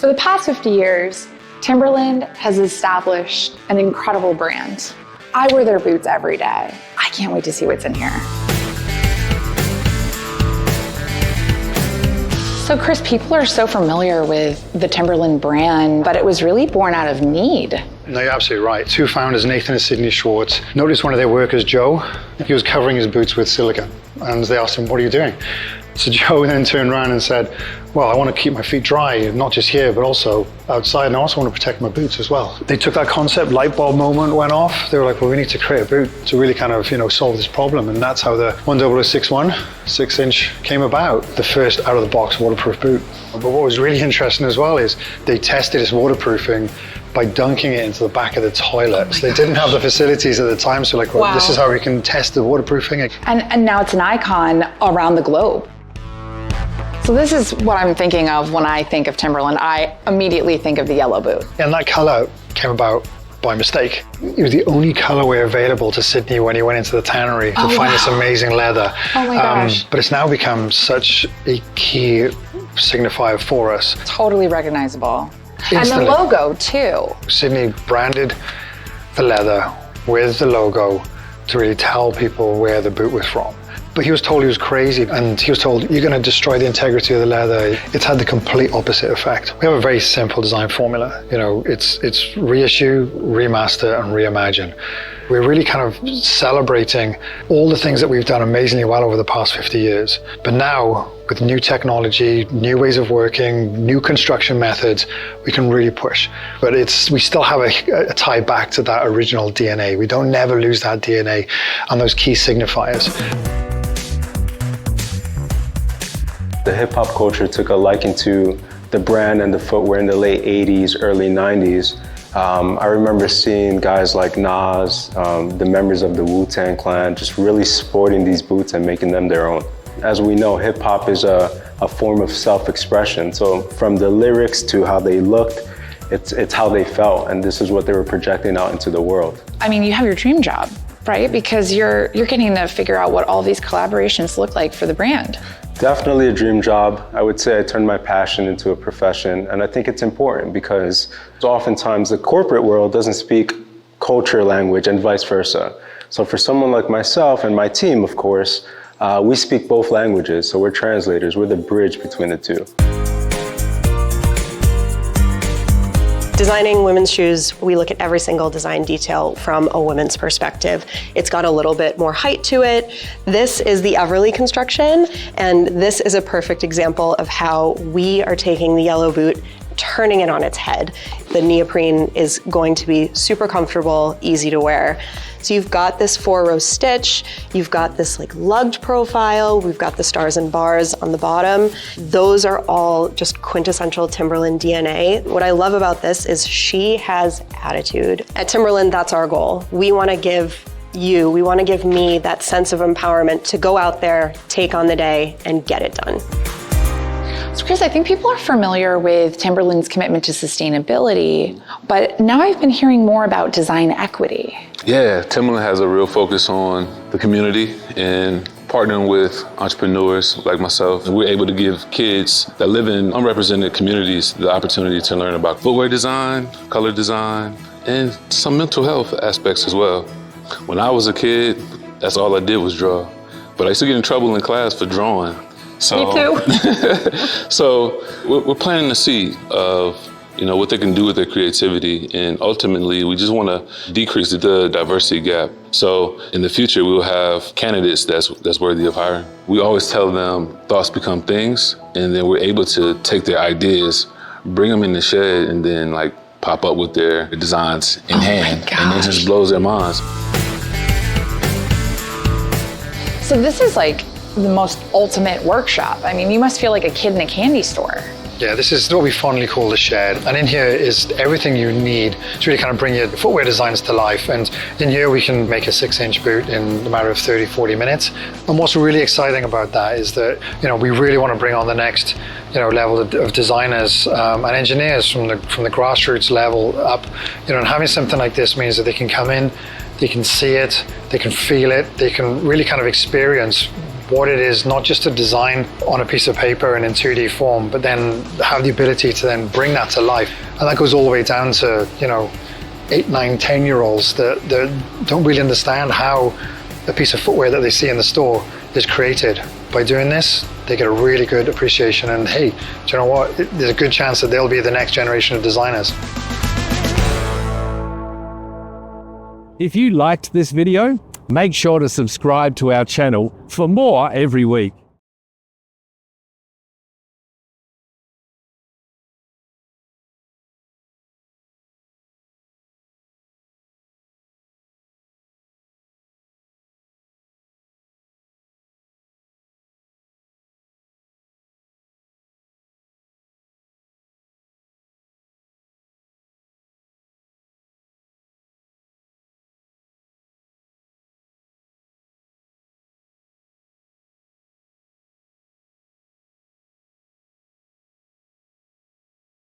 For the past 50 years, Timberland has established an incredible brand. I wear their boots every day. I can't wait to see what's in here. So Chris, people are so familiar with the Timberland brand, but it was really born out of need. No, you're absolutely right. Two founders, Nathan and Sidney Swartz, noticed one of their workers, Joe, he was covering his boots with silicone. And they asked him, what are you doing? So Joe then turned around and said, well, I want to keep my feet dry, not just here, but also outside, and I also want to protect my boots as well. They took that concept, light bulb moment went off. They were like, well, we need to create a boot to really kind of, solve this problem. And that's how the 10061 6-inch came about, the first out-of-the-box waterproof boot. But what was really interesting as well is they tested its waterproofing by dunking it into the back of the toilet. So they didn't have the facilities at the time, so like, well, wow, this is how we can test the waterproofing. And now it's an icon around the globe. So this is what I'm thinking of when I think of Timberland. I immediately think of the yellow boot. And that color came about by mistake. It was the only colorway available to Sidney when he went into the tannery to find this amazing leather. Oh my gosh. But it's now become such a key signifier for us. Totally recognizable. Instantly. And the logo too. Sidney branded the leather with the logo to really tell people where the boot was from. But he was told he was crazy, and he was told, you're going to destroy the integrity of the leather. It's had the complete opposite effect. We have a very simple design formula. It's reissue, remaster, and reimagine. We're really kind of celebrating all the things that we've done amazingly well over the past 50 years. But now, with new technology, new ways of working, new construction methods, we can really push. But we still have a tie back to that original DNA. We don't never lose that DNA and those key signifiers. The hip hop culture took a liking to the brand and the footwear in the late 80s, early 90s. I remember seeing guys like Nas, the members of the Wu-Tang Clan, just really sporting these boots and making them their own. As we know, hip hop is a form of self-expression. So from the lyrics to how they looked, it's how they felt, and this is what they were projecting out into the world. I mean, you have your dream job, right? Because you're getting to figure out what all these collaborations look like for the brand. Definitely a dream job. I would say I turned my passion into a profession, and I think it's important because oftentimes the corporate world doesn't speak culture language and vice versa. So for someone like myself and my team, of course, we speak both languages, so we're translators. We're the bridge between the two. Designing women's shoes, we look at every single design detail from a woman's perspective. It's got a little bit more height to it. This is the Everly construction, and this is a perfect example of how we are taking the yellow boot, turning it on its head. The neoprene is going to be super comfortable, easy to wear. So you've got this 4-row stitch, you've got this like lugged profile, we've got the stars and bars on the bottom. Those are all just quintessential Timberland DNA. What I love about this is she has attitude. At Timberland, that's our goal. We want to give me that sense of empowerment to go out there, take on the day, and get it done. So Chris, I think people are familiar with Timberland's commitment to sustainability, but now I've been hearing more about design equity. Yeah, Timberland has a real focus on the community and partnering with entrepreneurs like myself. And we're able to give kids that live in unrepresented communities the opportunity to learn about footwear design, color design, and some mental health aspects as well. When I was a kid, that's all I did was draw. But I used to get in trouble in class for drawing. Me too. So we're planting the seed of what they can do with their creativity, and ultimately we just want to decrease the diversity gap. So in the future we will have candidates that's worthy of hiring. We always tell them thoughts become things, and then we're able to take their ideas, bring them in the shed, and then like pop up with their designs in hand, and it just blows their minds. So this is like the most ultimate workshop. I mean, you must feel like a kid in a candy store. Yeah, this is what we fondly call the shed. And in here is everything you need to really kind of bring your footwear designs to life. And in here we can make a 6-inch boot in a matter of 30, 40 minutes. And what's really exciting about that is that, we really want to bring on the next, level of designers and engineers from the grassroots level up. And having something like this means that they can come in, they can see it, they can feel it, they can really kind of experience what it is, not just to design on a piece of paper and in 2D form, but then have the ability to then bring that to life. And that goes all the way down to, 8, 9, 10-year-olds that don't really understand how a piece of footwear that they see in the store is created. By doing this, they get a really good appreciation, and hey, do you know what? There's a good chance that they'll be the next generation of designers. If you liked this video, make sure to subscribe to our channel for more every week.